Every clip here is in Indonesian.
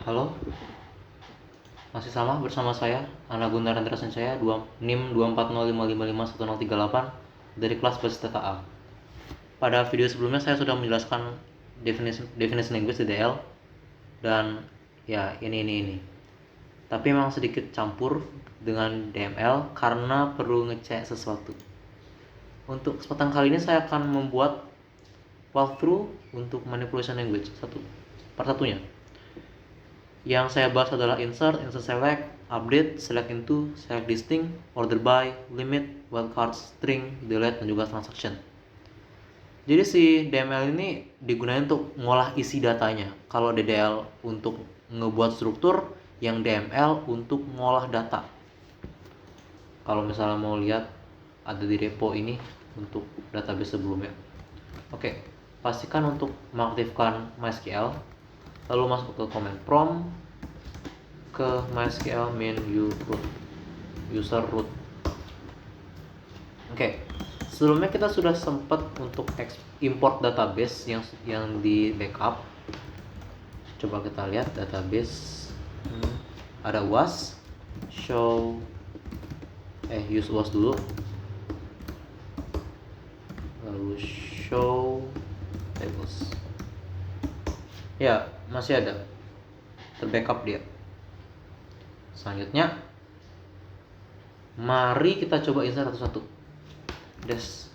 Halo, masih sama bersama saya, Ana Gunawan Sancaya, NIM 240555138 dari kelas Basis Data A. Pada video sebelumnya saya sudah menjelaskan definisi language DDL dan ya ini. Tapi memang sedikit campur dengan DML karena perlu ngecek sesuatu. Untuk kesempatan kali ini saya akan membuat walkthrough untuk manipulation language persatunya. Yang saya bahas adalah insert select, update, select into, select distinct, order by, limit, wildcard, string, delete, dan juga transaction. Jadi si DML ini digunakan untuk mengolah isi datanya. Kalau DDL untuk ngebuat struktur, yang DML untuk mengolah data. Kalau misalnya mau lihat, ada di repo ini untuk database sebelumnya. Oke, pastikan untuk mengaktifkan MySQL, lalu masuk ke command prompt, ke MySQL main user root. Oke, sebelumnya kita sudah sempat untuk import database yang di backup. Coba kita lihat database. Ada was, use was dulu, lalu show tables. Ya, masih ada, terbackup dia. Selanjutnya, mari kita coba insert satu-satu. Dash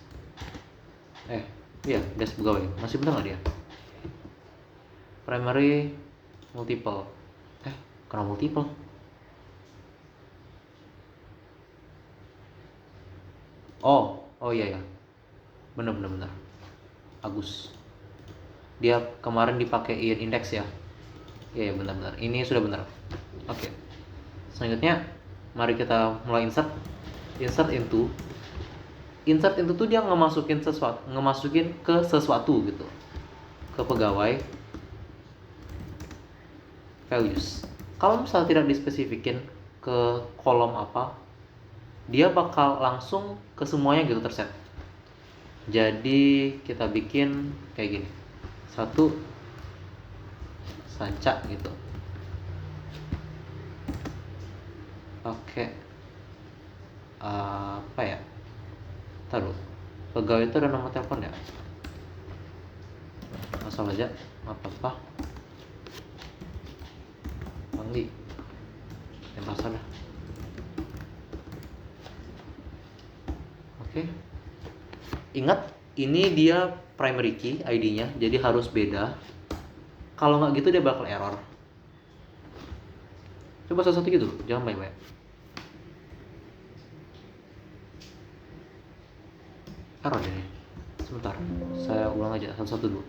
pegawai. Masih benar nggak dia? Primary multiple. Kenapa multiple? Oh iya. Benar. Agus. Dia kemarin dipakein index ya. Iya benar. Ini sudah benar. Oke. Selanjutnya, mari kita mulai insert into. Insert into tuh dia ngemasukin ke sesuatu gitu, ke pegawai values. Kalau misalnya tidak dispesifikin ke kolom apa, dia bakal langsung ke semuanya gitu terset. Jadi kita bikin kayak gini, satu sanca gitu. Oke. Apa ya? Taruh. Pegawai itu ada nomor telepon ya? Asal aja, apa-apa. Panggi. Yang pasal dah. Oke. Ingat, ini dia primary key ID-nya, jadi harus beda. Kalau nggak gitu dia bakal error. Coba satu-satu gitu, jangan banyak-banyak. Error ini. Sebentar, saya ulang aja satu-satu dulu.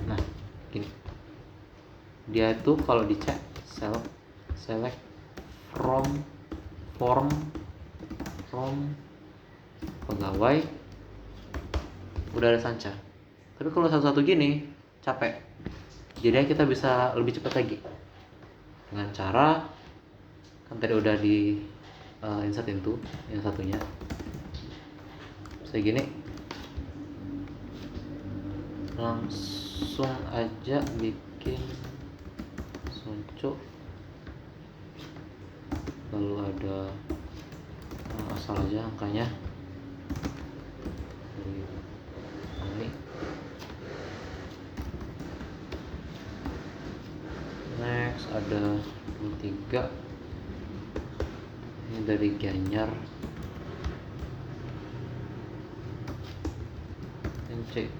Nah, gini. Dia itu kalau dicek select from pegawai udah ada sanca. Tapi kalau satu-satu gini capek. Jadi kita bisa lebih cepat lagi dengan cara, kan tadi udah di insert into yang satunya. Saya gini langsung aja bikin suncu, lalu ada asal aja angkanya ini. Next ada 23, ini dari Gianyar NC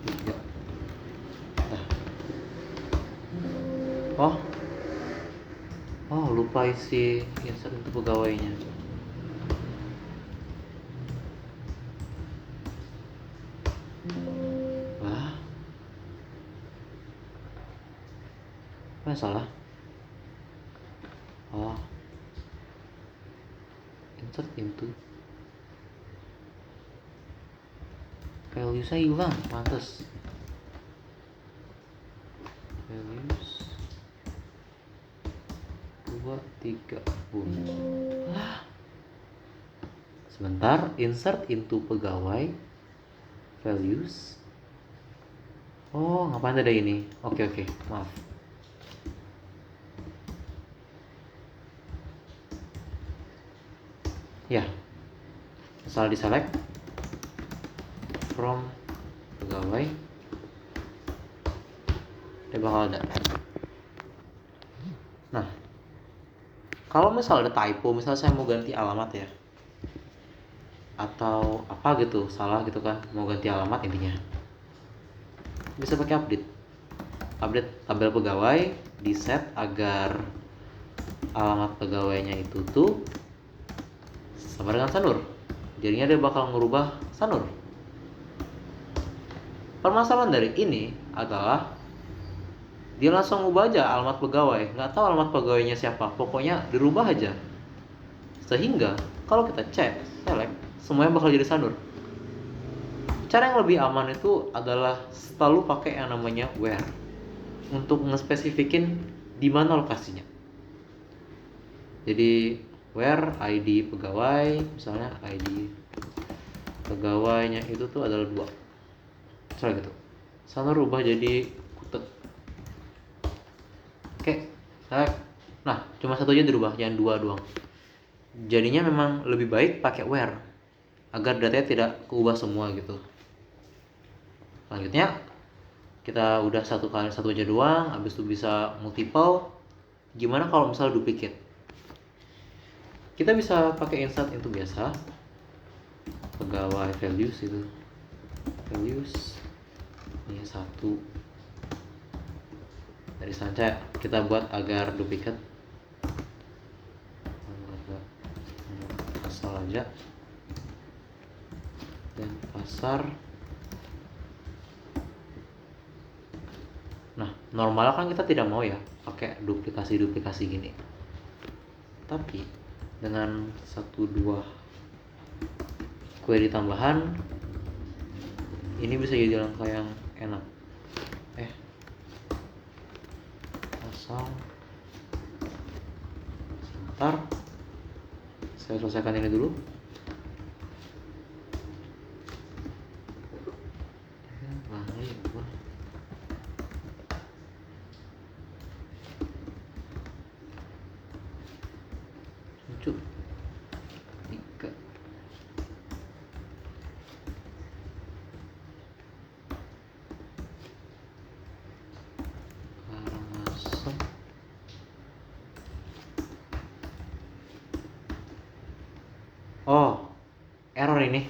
3. Lupa isi insert untuk pegawainya. Apa yang salah? Insert into value-nya hilang, pantes. Values 2, 3 30. Sebentar, insert into pegawai values. Oh, ngapain ada ini? Oke, maaf. Ya, asal di select from pegawai, dia bakal ada. Nah, kalau misal ada typo, misal saya mau ganti alamat ya, atau apa gitu, salah gitu kan, mau ganti alamat intinya, bisa pakai update tabel pegawai, di set agar alamat pegawainya itu tuh sama dengan Sanur. Jadinya dia bakal ngerubah Sanur. Permasalahan dari ini adalah dia langsung ubah aja alamat pegawai, nggak tahu alamat pegawainya siapa, pokoknya dirubah aja. Sehingga kalau kita cek, select, semuanya bakal jadi Sanur. Cara yang lebih aman itu adalah selalu pakai yang namanya where untuk ngespesifikin di mana lokasinya. Jadi where ID pegawai, misalnya ID pegawainya itu tuh adalah 2. Misalnya gitu. Sanur rubah jadi Kutet. Oke, nah cuma satu aja dirubah, jangan 2 doang. Jadinya memang lebih baik pakai where agar datanya tidak keubah semua gitu. Selanjutnya kita udah satu aja doang, habis itu bisa multiple. Gimana kalau misalnya duplicate? Kita bisa pakai insert itu biasa, pegawai values itu, values ini 1 dari saja kita buat agar duplicate, asal aja, dan pasar. Nah, normal kan kita tidak mau ya pakai duplikasi gini, tapi dengan 1-2 query tambahan ini bisa jadi langkah yang enak. Asal sebentar, saya selesaikan ini dulu. Lucu 3. Karangasem. Oh, error ini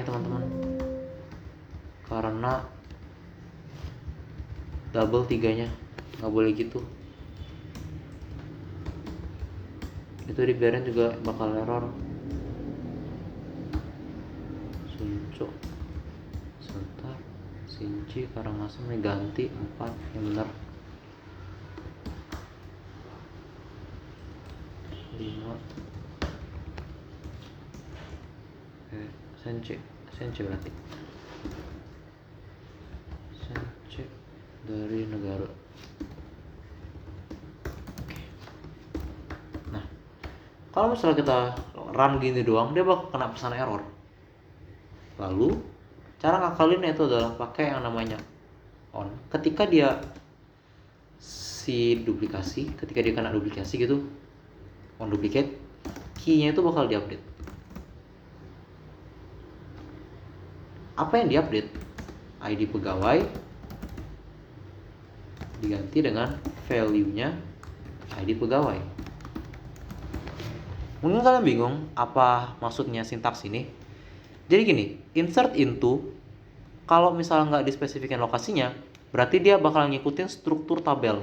teman-teman, karena double 3-nya nggak boleh gitu. Itu dibiarin juga bakal error. Sunco, sebentar, Sinci, Karangasem nih ganti 4 yang benar. 5 Sence berarti Sence dari negara. Oke. Nah, kalau misalnya kita run gini doang, dia bakal kena pesan error. Lalu cara ngakalinnya itu adalah pakai yang namanya on. Ketika dia kena duplikasi gitu, on duplicate, key-nya itu bakal diupdate. Apa yang diupdate? ID pegawai diganti dengan value-nya ID pegawai. Mungkin kalian bingung apa maksudnya sintaks ini. Jadi gini, insert into, kalau misalnya nggak dispesifikan lokasinya, berarti dia bakal ngikutin struktur tabel.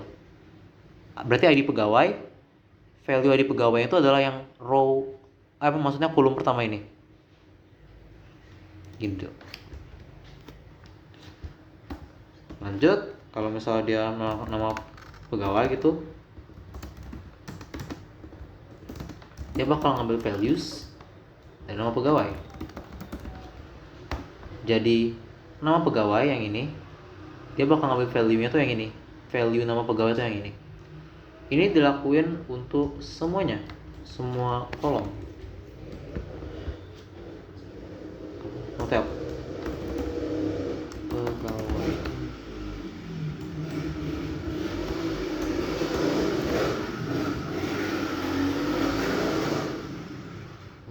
Berarti ID pegawai, value ID pegawai itu adalah yang row, maksudnya kolom pertama ini. Gitu. Lanjut, kalau misalnya dia nama pegawai gitu, dia bakal ngambil values dari nama pegawai. Jadi nama pegawai yang ini, dia bakal ngambil value-nya tuh yang ini. Value nama pegawai tuh yang ini. Ini dilakuin untuk semuanya, semua kolom. Notel pegawai.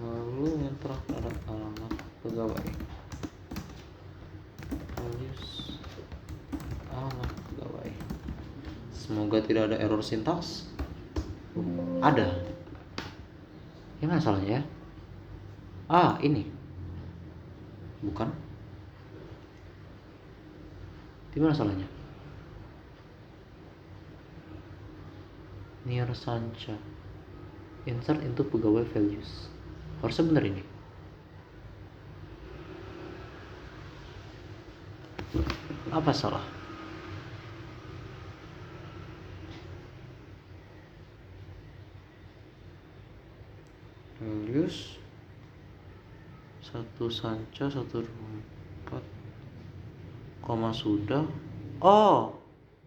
Lalu yang terakhir ada alamat pegawai. Alias alamat pegawai. Semoga tidak ada error sintaks. Ada. Gimana salahnya ya? Ini. Bukan. Gimana salahnya? Near Sancha. Insert into pegawai values. Harusnya benar ini. Apa salah? Values 1 Sancha 124 koma sudah.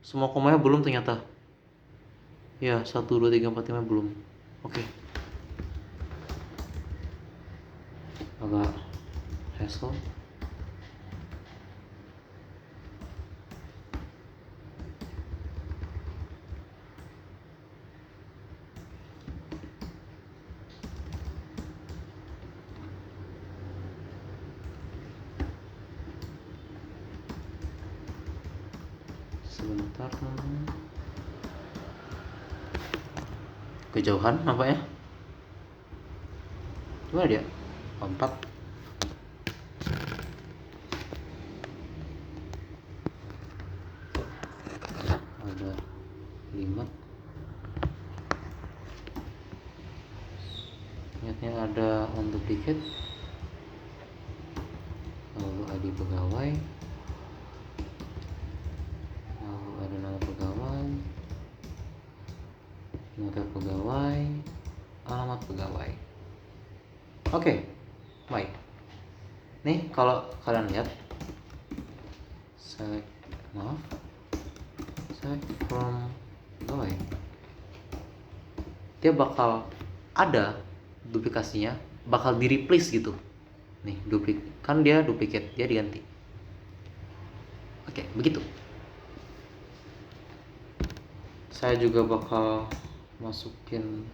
Semua komanya belum ternyata. Ya, 1 2 3 4 5 belum. Oke. Agak hassle. Sebentar. Kejauhan nampaknya. Gimana dia? 4. Ada 5. Ternyata ada on duplicate. Lalu ID pegawai. Lalu ada nama pegawai. Notel pegawai. Alamat pegawai. Oke, baik. Nih kalau kalian lihat, select from pegawai, dia bakal ada duplikasinya, bakal di replace gitu. Nih kan dia duplicate, dia diganti. Oke, begitu. Saya juga bakal masukin.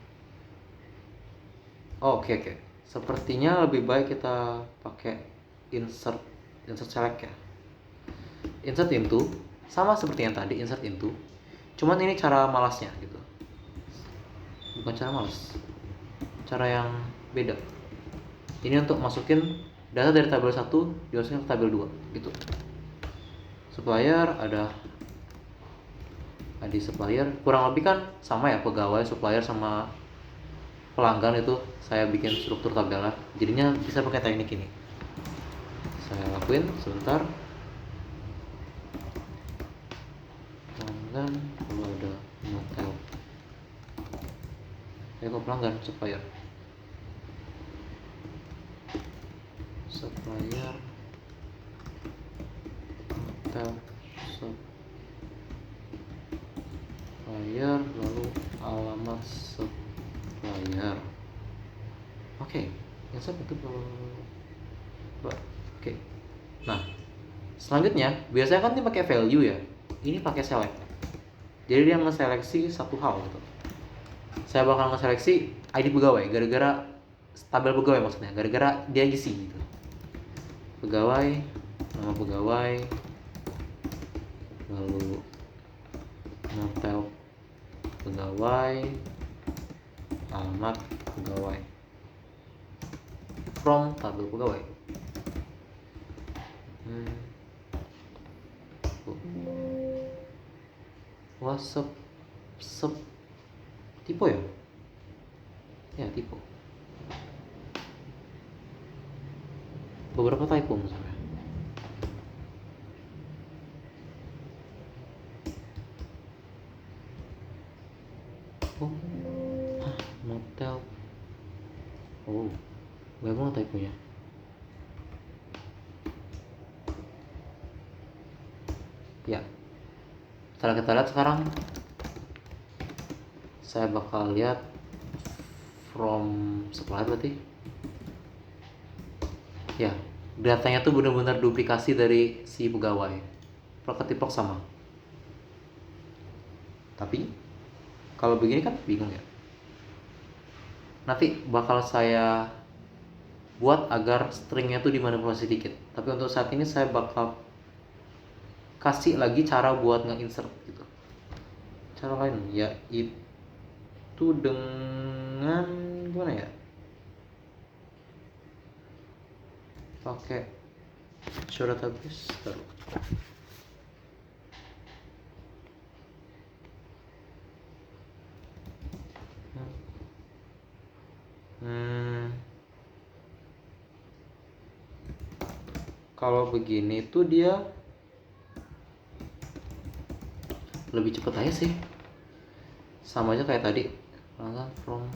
Oke. Sepertinya lebih baik kita pakai insert select ya. Insert into sama seperti yang tadi, insert into. Cuman ini cara malasnya gitu. Bukan cara malas. Cara yang beda. Ini untuk masukin data dari tabel 1 dimasukin ke tabel 2 gitu. Supplier ada ID supplier, kurang lebih kan sama ya, pegawai, supplier sama pelanggan itu saya bikin struktur tabelnya, jadinya bisa pakai teknik ini. Saya lakuin sebentar. Pelanggan, lalu ada notel. Kok pelanggan supplier notel supplier, lalu alamat supplier. Oke, insert itu oke. Nah, selanjutnya biasanya kan ini pakai value ya, ini pakai select. Jadi dia ngeseleksi satu hal gitu. Saya bakal ngeseleksi ID pegawai, gara-gara tabel pegawai maksudnya, gara-gara dia isi gitu. Pegawai, nama pegawai, lalu notel pegawai, alamat pegawai, from tabel pegawai. Wah, tipe ya? Ya, tipe. Beberapa typo misalnya. Notel. Memang typonya. Ya. Setelah kita lihat sekarang, saya bakal lihat from supplier berarti ya, datanya tuh benar-benar duplikasi dari si pegawai. Praketiplok sama. Tapi kalau begini kan bingung ya. Nanti bakal saya buat agar stringnya tuh dimanipulasi dikit. Tapi untuk saat ini saya bakal kasih lagi cara buat nge-insert gitu. Cara lain ya itu dengan gimana ya? Pakai show database taruh. Kalau begini tuh dia lebih cepet aja sih, sama aja kayak tadi. From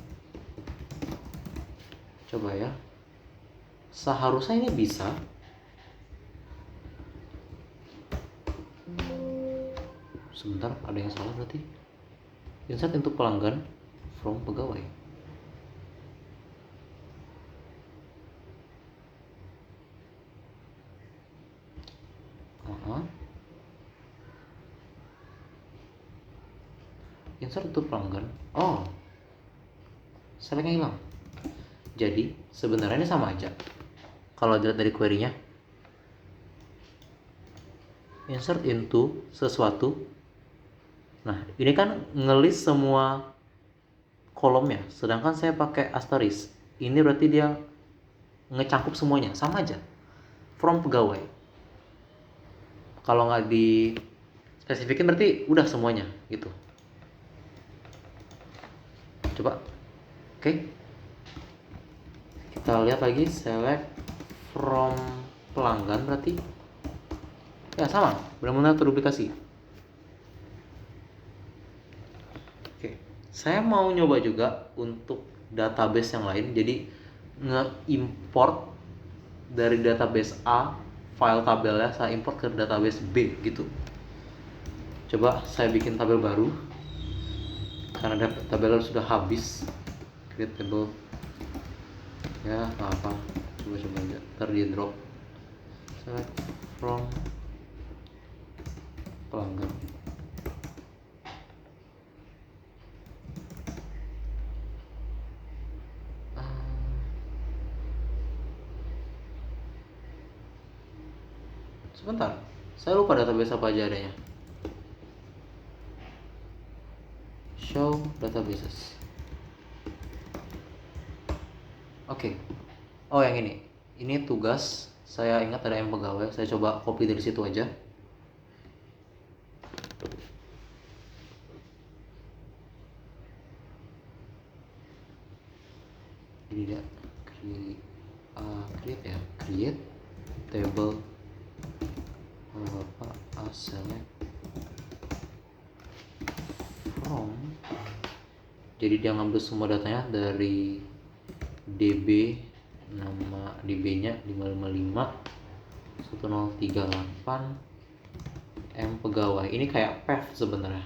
coba ya, seharusnya ini bisa. Sebentar, ada yang salah berarti. Insert untuk pelanggan from pegawai. Insert untuk pelanggan. Oh, selectnya hilang. Jadi sebenarnya ini sama aja. Kalau dilihat dari query-nya, insert into sesuatu. Nah, ini kan ngelis semua kolomnya, sedangkan saya pakai asterisk. Ini berarti dia ngecangkup semuanya, sama aja. From pegawai. Kalau nggak di spesifikin berarti udah semuanya gitu. Coba, oke. Kita lihat lagi, select from pelanggan berarti ya sama, benar-benar terduplikasi. Oke, saya mau nyoba juga untuk database yang lain, jadi nge-import dari database A file tabelnya saya import ke database B gitu. Coba saya bikin tabel baru karena tabel sudah habis. Create table ya, apa coba aja, ntar di drop. Select from pelanggan. Sebentar, saya lupa database apa aja adanya. Show databases. Oke. Oh, yang ini. Ini tugas. Saya ingat ada yang pegawai. Saya coba copy dari situ aja. Ini dia. Create ya. Create table. Select from. Jadi dia ngambil semua datanya dari DB, nama DB-nya 555 1038 M pegawai. Ini kayak path sebenarnya.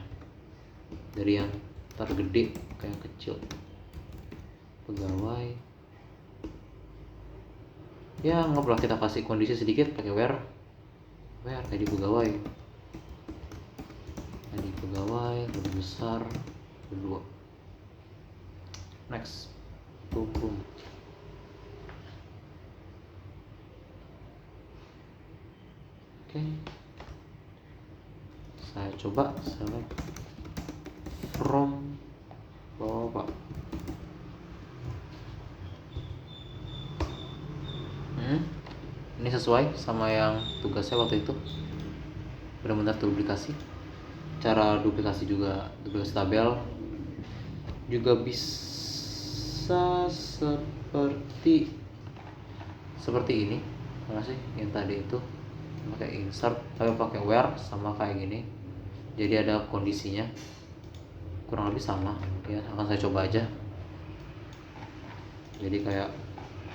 Dari yang tergede ke yang kecil. Pegawai. Ya, nggak perlu kita kasih kondisi sedikit pakai where ID pegawai. ID pegawai lebih besar kedua. Next. Boom. Oke. Saya coba select from bawah. Ini sesuai sama yang tugasnya waktu itu, benar-benar duplikasi. Cara duplikasi juga, duplikasi tabel juga bisa seperti ini. Mana sih yang tadi itu pakai insert tapi pakai where, sama kayak gini. Jadi ada kondisinya, kurang lebih sama ya. Akan saya coba aja. Jadi kayak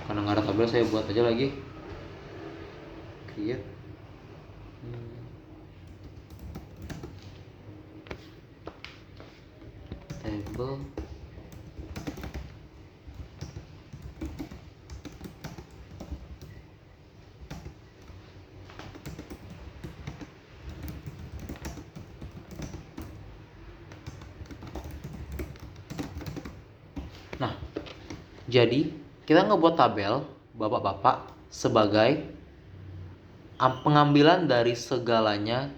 karena nggak ada tabel, saya buat aja lagi. Create label. Nah, jadi kita ngebuat tabel bapak-bapak sebagai pengambilan dari segalanya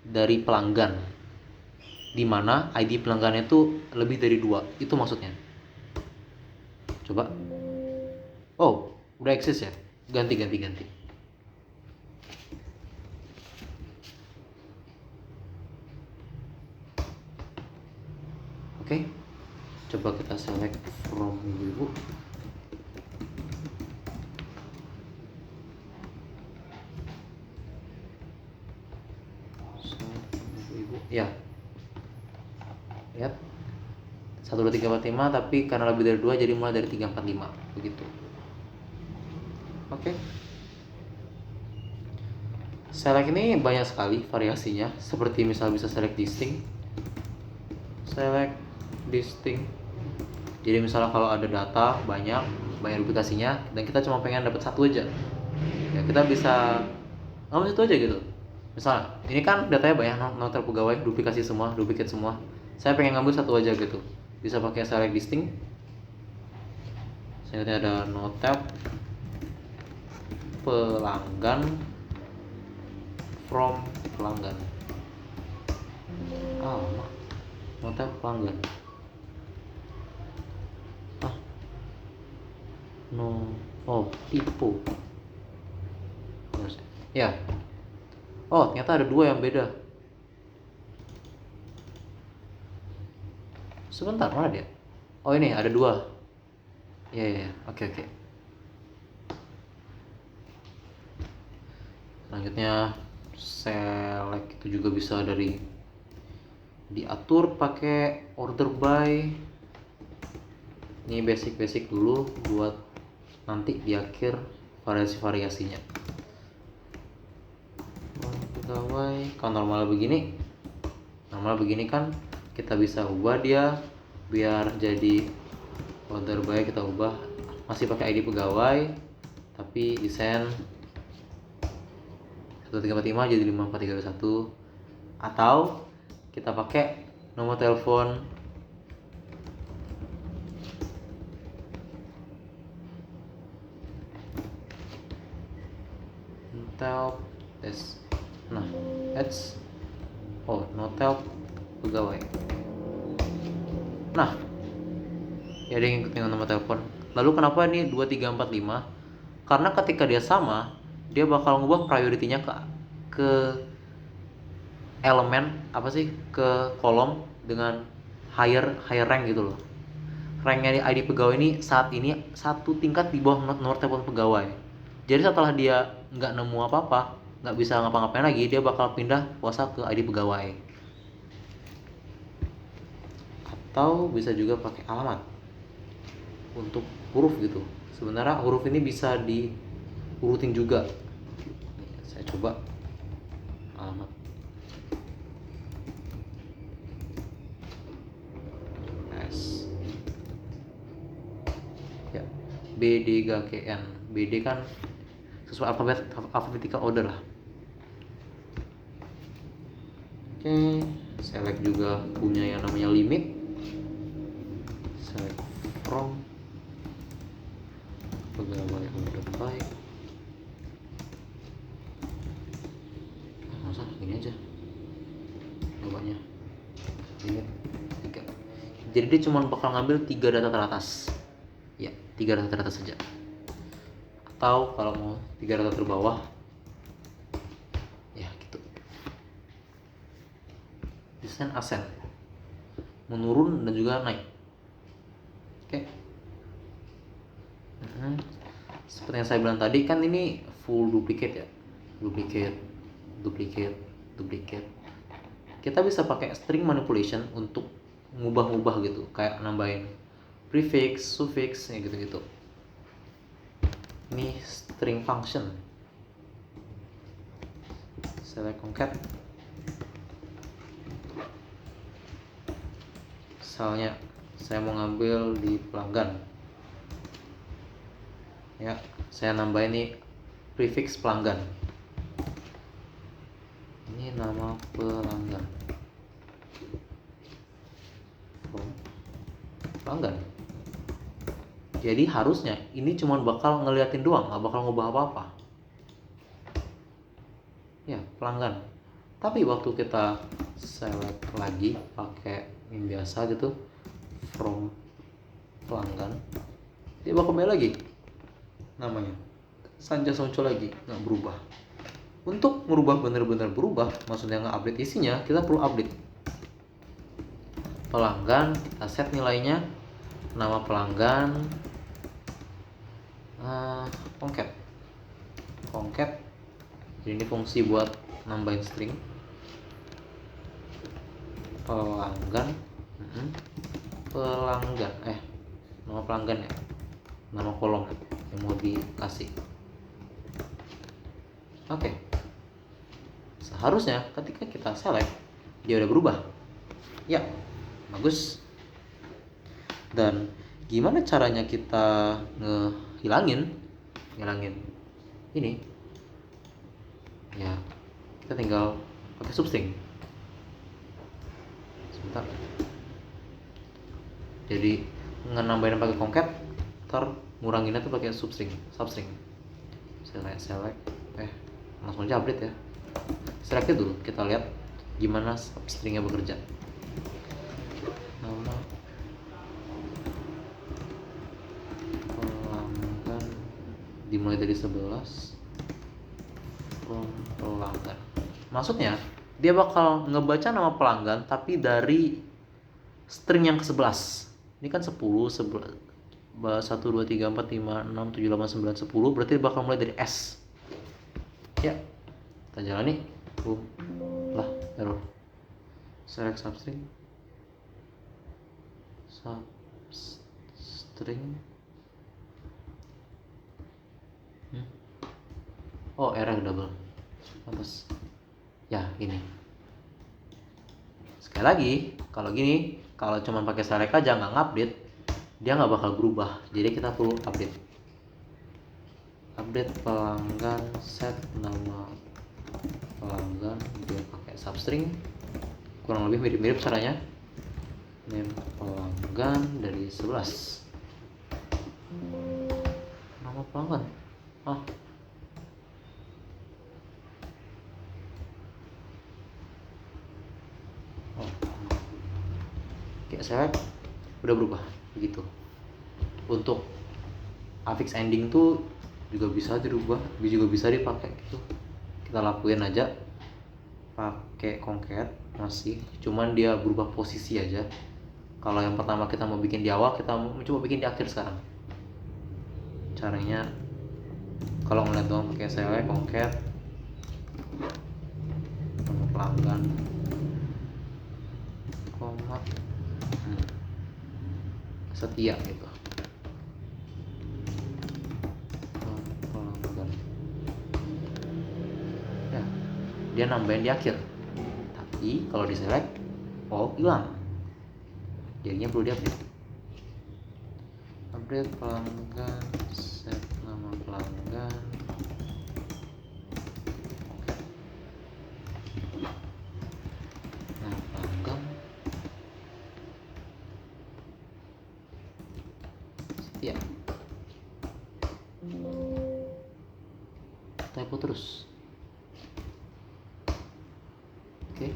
dari pelanggan, dimana ID pelanggannya itu lebih dari 2. Itu maksudnya. Coba. Oh, udah eksis ya? Ganti. Oke. Coba kita select from ibu-ibu. Ya. Lihat. 1 2 3 4 5, tapi karena lebih dari 2 jadi mulai dari 3 4 5 begitu. Oke. Select ini banyak sekali variasinya, seperti misal bisa select distinct. Select distinct. Jadi misalnya kalau ada data banyak duplikasinya dan kita cuma pengen dapat satu aja, ya kita bisa ngambil satu aja gitu. Misalnya ini kan datanya banyak, notar pegawai, duplikasi semua, duplicate semua. Saya pengen ngambil satu aja gitu, bisa pakai select distinct. Selanjutnya ada notab pelanggan from pelanggan. Notab pelanggan. Tipe. Ya. Oh, ternyata ada 2 yang beda. Sebentar, mana dia? Oh, ini ada 2. Ya. Oke. Selanjutnya select itu juga bisa dari diatur pakai order by. Ini basic dulu buat nanti di akhir variasinya. Pegawai kalau normal begini kan kita bisa ubah dia biar jadi order by, kita ubah masih pakai ID pegawai tapi desain 1345 jadi 5431, atau kita pakai nomor telepon tes. Nah, notel pegawai. Nah, ya dia ngikutin nomor telepon. Lalu kenapa ini 2345? Karena ketika dia sama, dia bakal ngubah priority-nya ke elemen ke kolom dengan higher rank gitu loh. Ranknya di ID pegawai ini saat ini 1 tingkat di bawah nomor telepon pegawai. Jadi setelah dia nggak nemu apa-apa, nggak bisa ngapa-ngapain lagi, dia bakal pindah kuasa ke ID pegawai. Atau bisa juga pakai alamat untuk huruf gitu. Sebenarnya huruf ini bisa diurutin juga. Saya coba alamat. Ya, BDGKN. BD kan sesuai alphabetical order lah. Oke, select juga punya yang namanya limit. Select from pegawai order by. Masa gini aja bawahnya limit 3. Jadi dia cuma bakal ngambil 3 data teratas. Ya, 3 data teratas saja. Atau kalau mau 3 data terbawah, ya gitu. Desain ascend, menurun dan juga naik. Oke. Seperti yang saya bilang tadi kan ini full duplicate ya. Duplicate. Kita bisa pakai string manipulation untuk ngubah-ngubah gitu, kayak nambahin prefix, suffix, ya gitu-gitu. Ini string function. Select concat Misalnya saya mau ngambil di pelanggan ya, saya nambah ini prefix pelanggan, ini nama pelanggan, pelanggan. Jadi harusnya ini cuma bakal ngeliatin doang, nggak bakal ngubah apa-apa ya, pelanggan. Tapi waktu kita select lagi pakai yang biasa gitu, from pelanggan, dia bakal kembali lagi namanya, Sanjas muncul lagi, nggak berubah. Untuk merubah bener-bener berubah, maksudnya nge-update isinya, kita perlu update pelanggan. Kita set nilainya, nama pelanggan, concat. Jadi ini fungsi buat nambahin string pelanggan. Nama pelanggan ya, nama kolom yang mau dikasih. Oke. Seharusnya ketika kita select dia udah berubah ya, bagus. Dan gimana caranya kita ngilangin ini ya, kita tinggal pakai substring. Sebentar, jadi nambahin pakai concat, ntar nguranginnya tuh pakai substring. Select langsung aja update ya. Select dulu, kita lihat gimana substringnya bekerja. Nama pelanggan dimulai dari 11 pelanggan. Maksudnya dia bakal ngebaca nama pelanggan tapi dari string yang ke-11. Ini kan 10, 11, 1, 2, 3, 4, 5, 6, 7, 8, 9, 10. Berarti bakal mulai dari S. Ya, kita jalani. Lah, error. Select substring. Oh, error double. Pantas. Ya, ini. Sekali lagi, kalau gini, kalau cuma pakai select aja nggak ngupdate, dia nggak bakal berubah. Jadi kita perlu update. Update pelanggan, set nama pelanggan, dia pakai substring. Kurang lebih mirip-mirip caranya. Name pelanggan dari 11. Nama pelanggan. Select udah berubah begitu. Untuk affix ending tuh juga bisa dirubah, juga bisa dipakai gitu. Kita lakuin aja pakai concat masih, cuman dia berubah posisi aja. Kalau yang pertama kita mau bikin di awal, kita mau coba bikin di akhir sekarang. Caranya kalau ngeliat doang pakai select concat nama pelanggan koma setia gitu. Pelanggan ya, dia nambahin di akhir. Tapi kalau di select hilang, jadinya perlu diupdate. Update pelanggan, set nama pelanggan, nama pelanggan setia. Typo terus. Oke,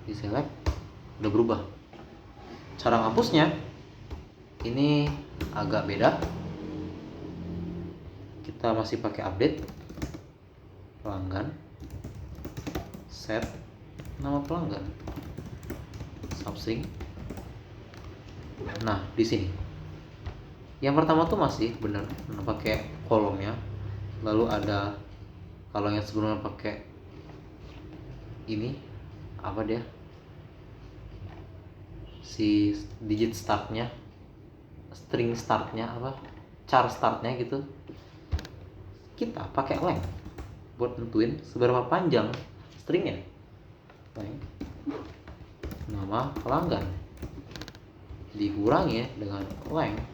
di select udah berubah. Cara ngapusnya ini agak beda. Kita masih pakai update pelanggan, set nama pelanggan, substring. Nah, di sini yang pertama tuh masih bener pakai kolomnya, lalu ada, kalau yang sebelumnya pakai ini apa dia, si digit startnya, string startnya apa, char startnya gitu. Kita pakai length buat nentuin seberapa panjang stringnya. Length nama pelanggan dikurangi ya dengan length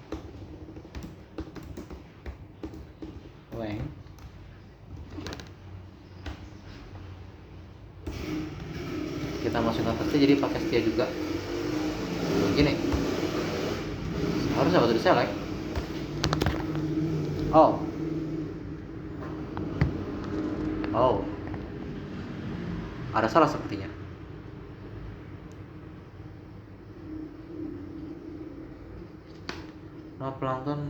kita masukin atasnya, jadi pakai setia juga begini. Harusnya waktu di select oh ada salah sepertinya. Nah, pelanggan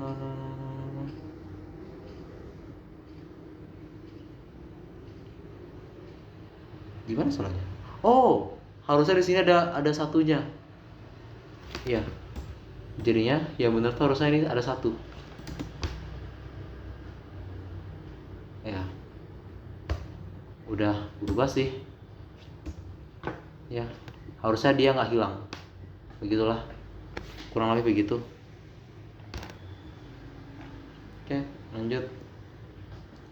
gimana salahnya? Oh, harusnya di sini ada satunya. Iya. Jadinya ya benar tuh, harusnya ini ada satu. Ya. Udah berubah sih. Ya, harusnya dia nggak hilang. Begitulah. Kurang lebih begitu. Oke, lanjut.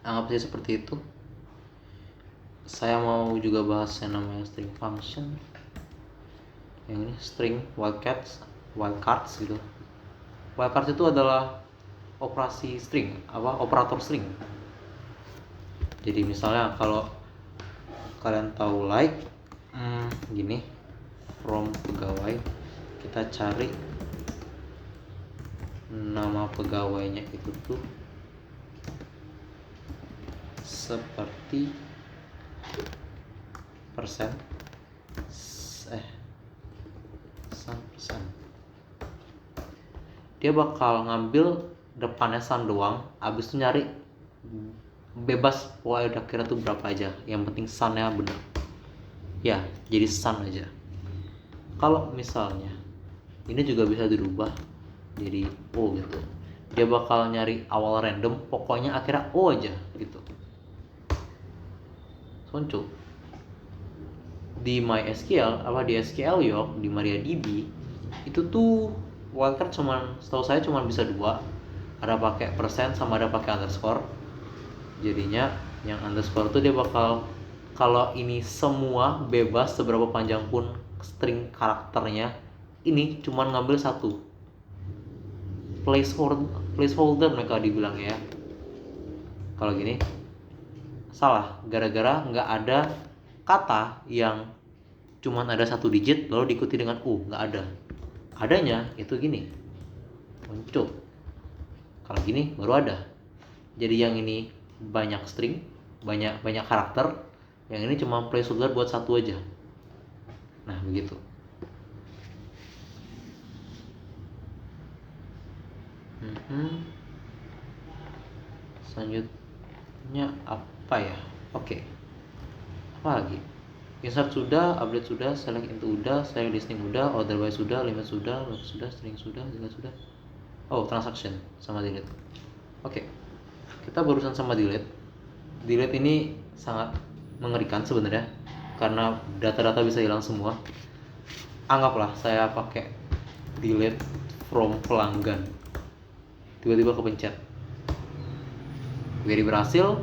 Anggap saja seperti itu. Saya mau juga bahas yang namanya string function. Yang ini string wildcards gitu. Wildcards itu adalah operasi string, operator string. Jadi misalnya kalau kalian tahu gini, from pegawai, kita cari nama pegawainya itu tuh seperti persen dia bakal ngambil depannya sun doang, abis itu nyari bebas pokoknya udah kira tuh berapa aja, yang penting sunnya bener ya, jadi sun aja. Kalau misalnya ini juga bisa dirubah jadi O gitu, dia bakal nyari awal random, pokoknya akhirnya O aja gitu. Sonco di MySQL di SQL York, di MariaDB itu tuh wildcard setahu saya cuma bisa 2, ada pakai persen sama ada pakai underscore. Jadinya yang underscore tuh dia bakal, kalau ini semua bebas seberapa panjang pun string karakternya, ini cuma ngambil satu placeholder mereka dibilang ya. Kalau gini salah, gara-gara nggak ada kata yang cuman ada 1 digit lalu diikuti dengan U, nggak ada. Adanya itu gini, muncul. Kalau gini baru ada. Jadi yang ini banyak string, banyak karakter, yang ini cuma placeholder buat 1 aja. Nah begitu. Selanjutnya apa ya? Oke. Apa lagi? Insert sudah, update sudah, select into udah, select listing udah, otherwise sudah, limit sudah, load sudah, string sudah, delete sudah. Oh, transaction sama delete. Oke. Kita barusan sama delete. Delete ini sangat mengerikan sebenarnya, karena data-data bisa hilang semua. Anggaplah saya pakai delete from pelanggan, tiba-tiba kepencet query berhasil.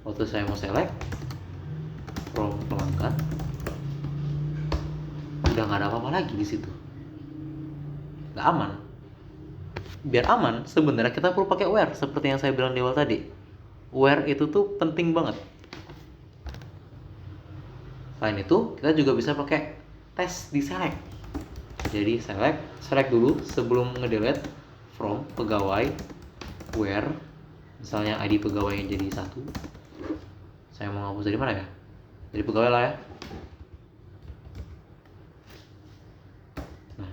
Waktu saya mau select from pelanggan, udah nggak ada apa-apa lagi di situ, nggak aman. Biar aman sebenarnya kita perlu pakai where, seperti yang saya bilang di awal tadi. Where itu tuh penting banget. Selain itu kita juga bisa pakai tes di select. Jadi select dulu sebelum ngedelete from pegawai, where misalnya ID pegawainya jadi 1. Saya mau ngapus dari mana ya? Dari pegawai lah ya. Nah,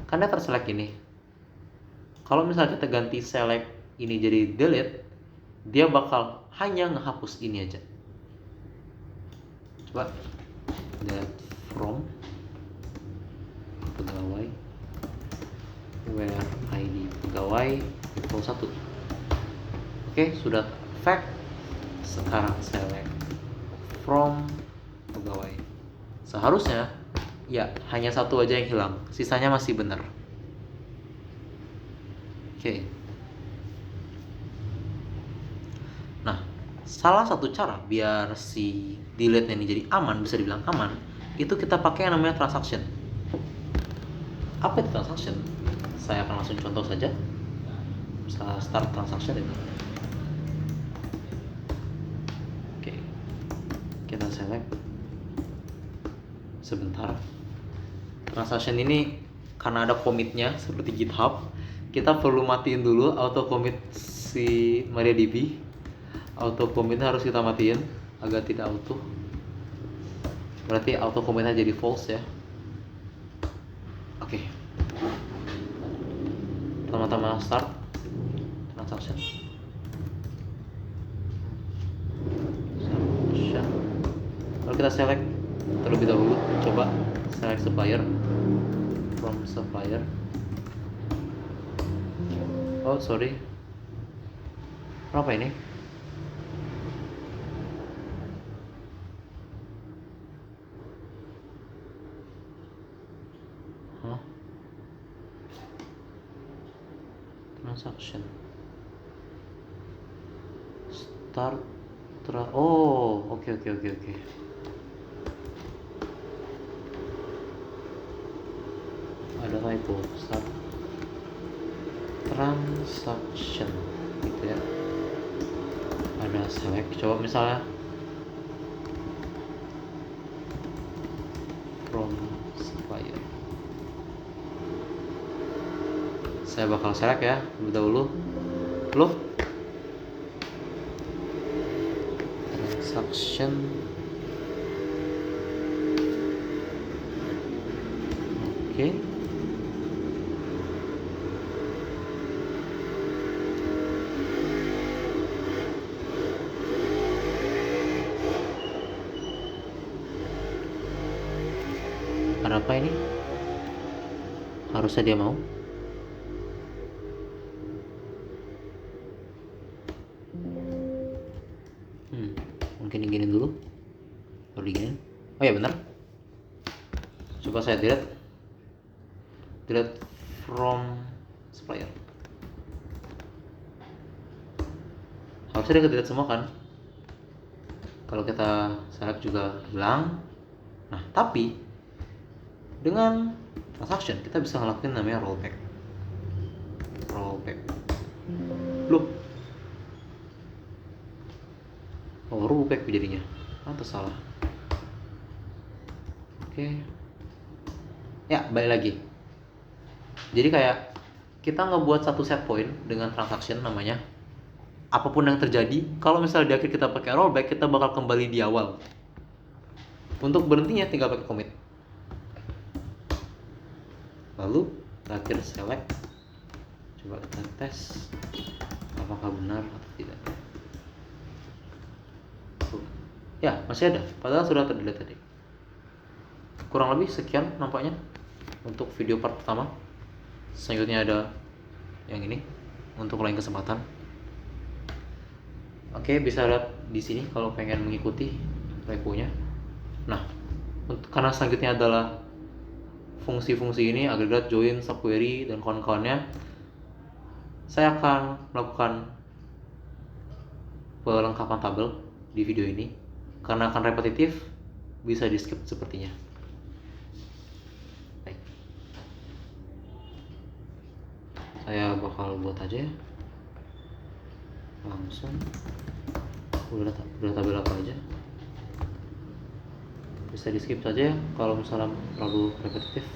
kan dia terselect ini. Kalau misalnya kita ganti select ini jadi delete, dia bakal hanya ngehapus ini aja. Coba delete from pegawai, where ID pegawai equal 1. Oke, sudah fact. Sekarang select from pegawai. Seharusnya ya hanya 1 aja yang hilang, sisanya masih benar. Oke. Nah, salah satu cara biar si delete ini jadi aman, bisa dibilang aman, itu kita pakai yang namanya transaction. Apa itu transaction? Saya akan langsung contoh saja. Bisa start transaction itu. Oke, kita select. Sebentar. Transaction ini karena ada commitnya seperti GitHub, kita perlu matiin dulu auto commit si MariaDB. Auto commitnya harus kita matiin agar tidak auto. Berarti auto commitnya jadi false ya. Oke. Pertama-tama start transaction. Lalu kita select terlebih dahulu. Coba select supplier from supplier. Oh sorry. Berapa ini? Transaction start oke. Ada typo start transaction gitu ya. Ada select, coba misalnya from supplier. Saya bakal select ya terlebih dahulu. Loh, transaction oke. Ada apa ini? Harusnya dia mau. Mungkin diginin dulu. Baru diginin. Oh ya benar. Coba saya delete from supplier. Harusnya dia ke-delete semua kan? Kalau kita select juga hilang. Nah, tapi dengan transaction kita bisa ngelakuin namanya rollback. Loh. Oh, rollback jadinya. Salah. Oke. Ya, balik lagi. Jadi kayak kita ngebuat satu set point dengan transaction namanya. Apapun yang terjadi, kalau misalnya di akhir kita pakai rollback, kita bakal kembali di awal. Untuk berhentinya tinggal pakai commit. Lalu terakhir select. Coba kita tes apakah benar atau tidak. Ya, masih ada, padahal sudah terdelete tadi. Kurang lebih sekian nampaknya untuk video part pertama. Selanjutnya ada yang ini untuk lain kesempatan. Oke, bisa lihat di sini kalau pengen mengikuti repo-nya. Nah, karena selanjutnya adalah fungsi-fungsi ini, agregat, join, subquery, dan kawan-kawannya, saya akan melakukan pelengkapan tabel di video ini. Karena akan repetitif, bisa di skip sepertinya. Baik. Saya bakal buat aja ya. Langsung udah tabel apa aja, bisa di skip saja ya kalau misalnya terlalu repetitif.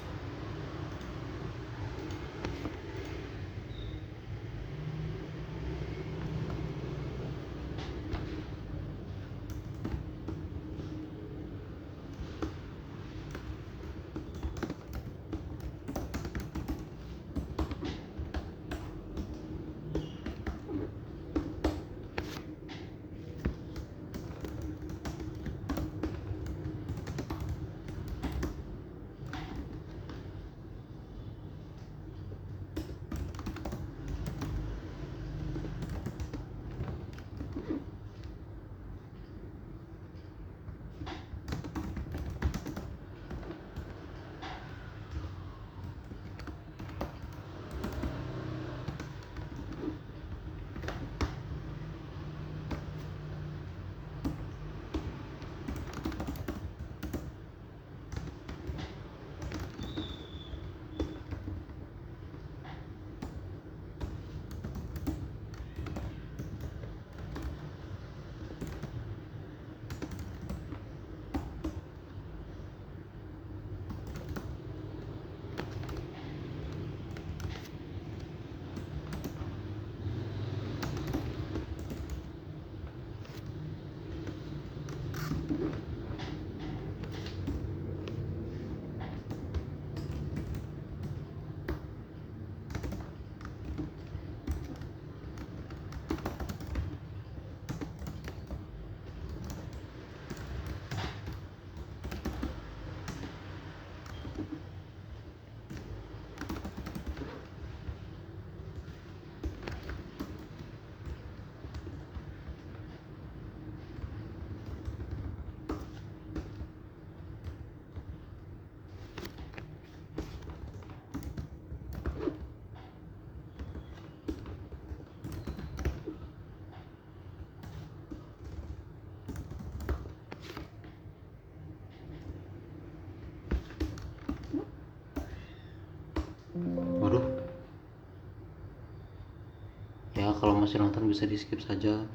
Ya kalau masih nonton bisa di skip saja,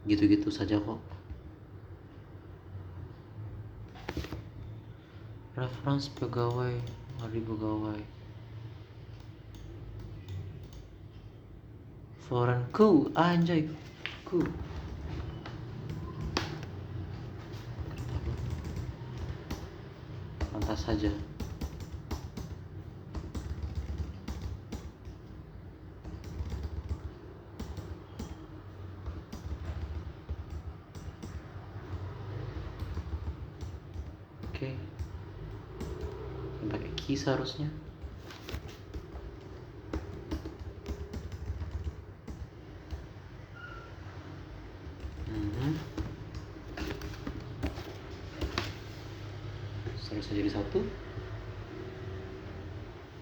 gitu-gitu saja kok. Reference pegawai, hari pegawai foreign ku, anjay ku. Pantas saja. Oke, pakai key seharusnya. Seharusnya jadi satu.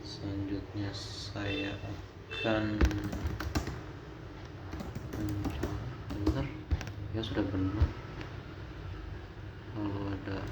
Selanjutnya saya akan benar ya, sudah benar. Kalau ada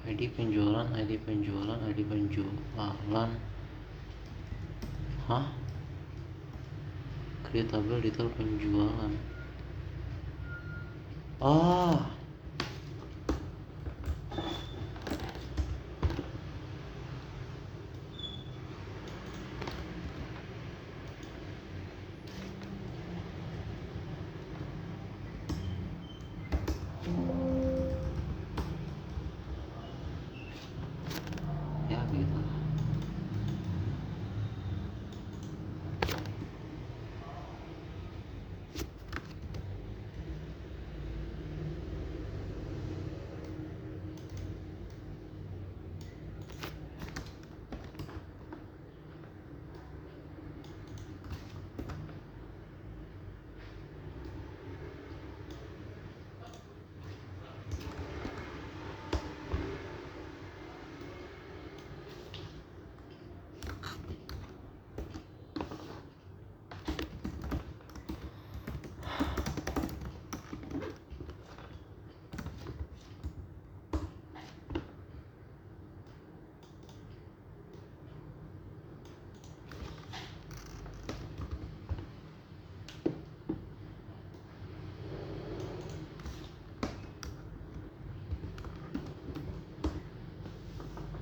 ID penjualan, ID penjualan, ID penjualan. Hah? Create tabel detail penjualan. Ah, ya begitu.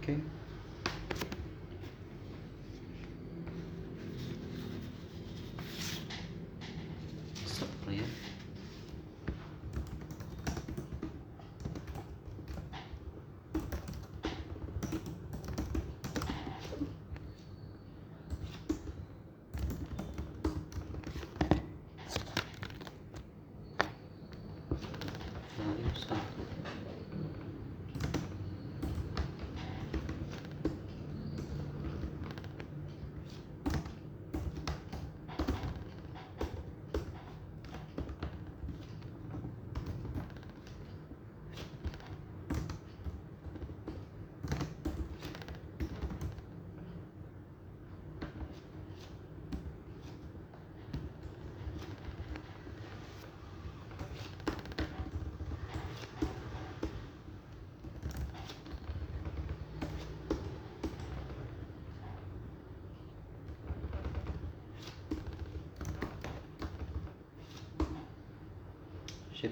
Oke. Set player. Value 1. Sip.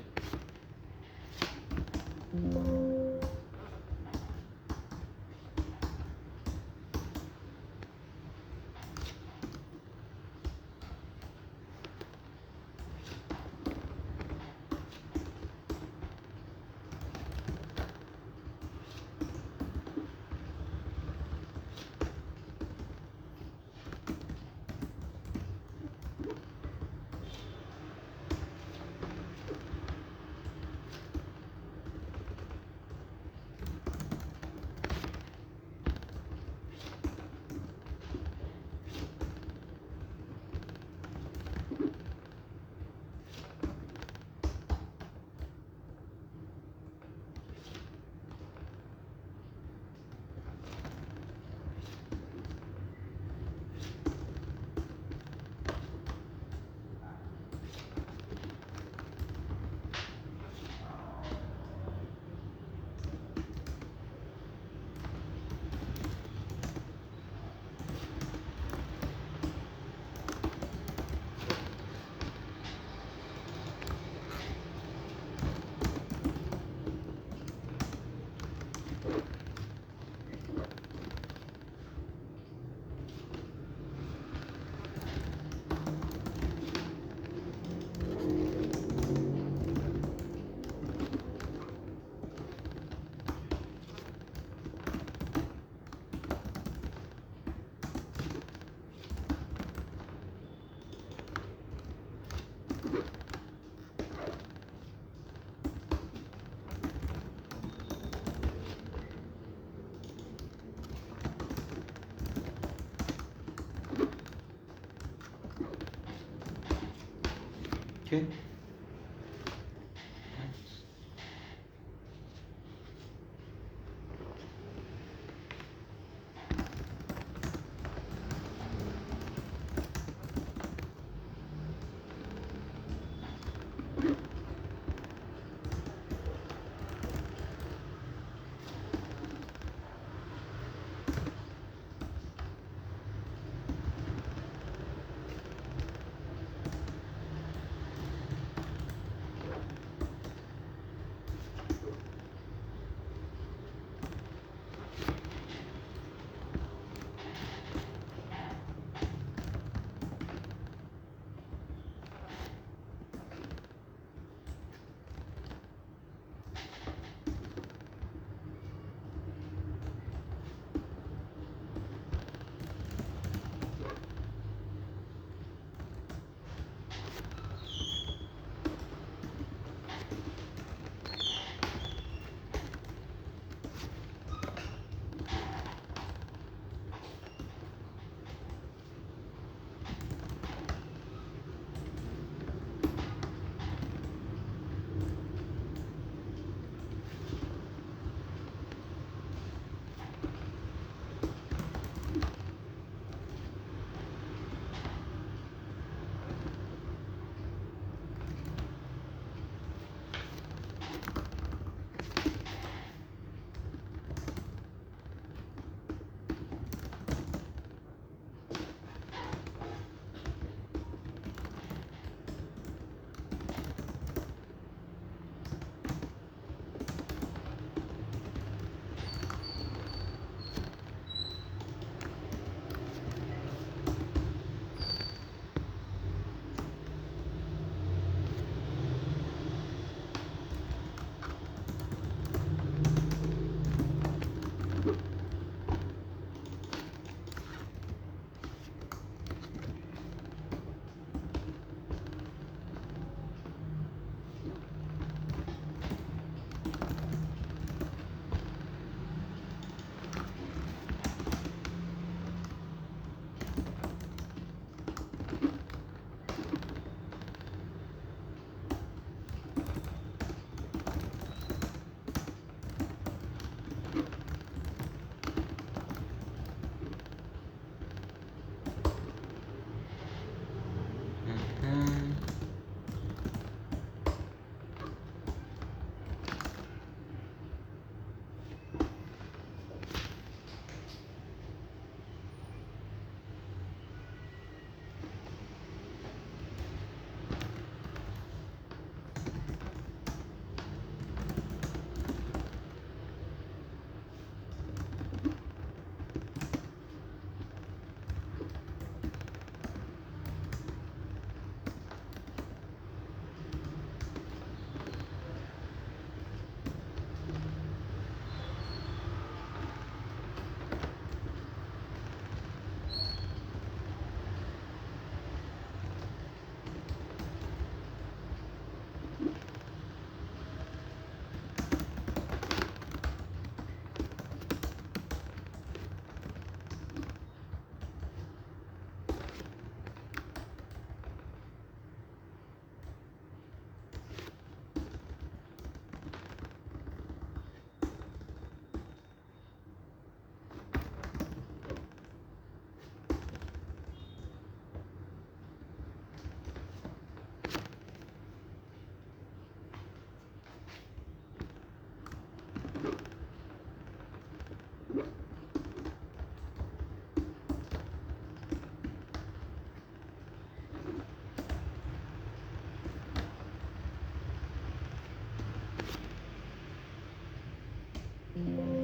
Oke. Hmm.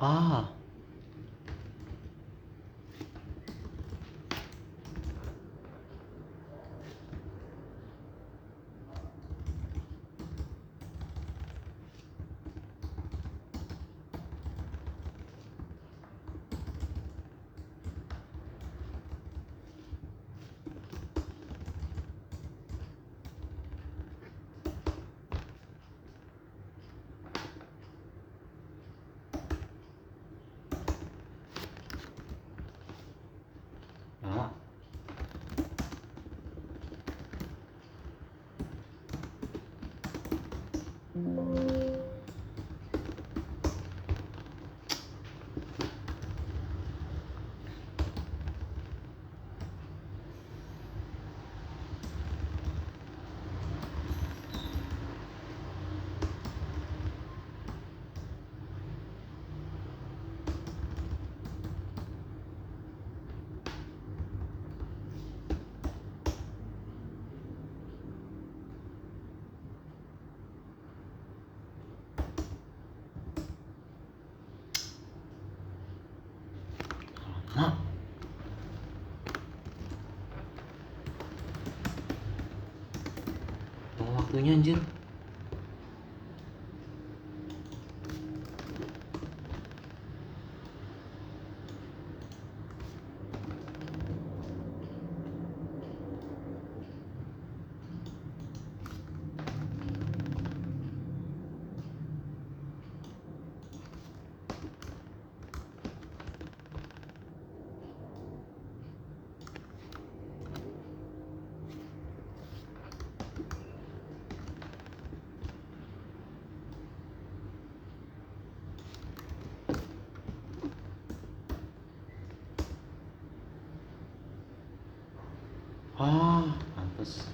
Ah, lama. Lama. Tunggu waktunya anjir. Ah, pantes.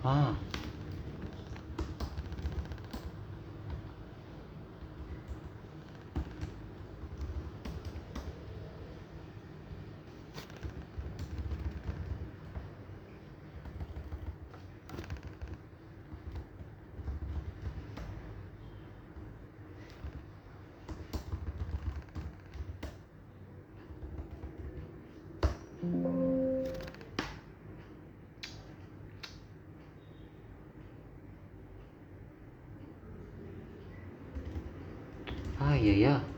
Ah. Ah iya ya.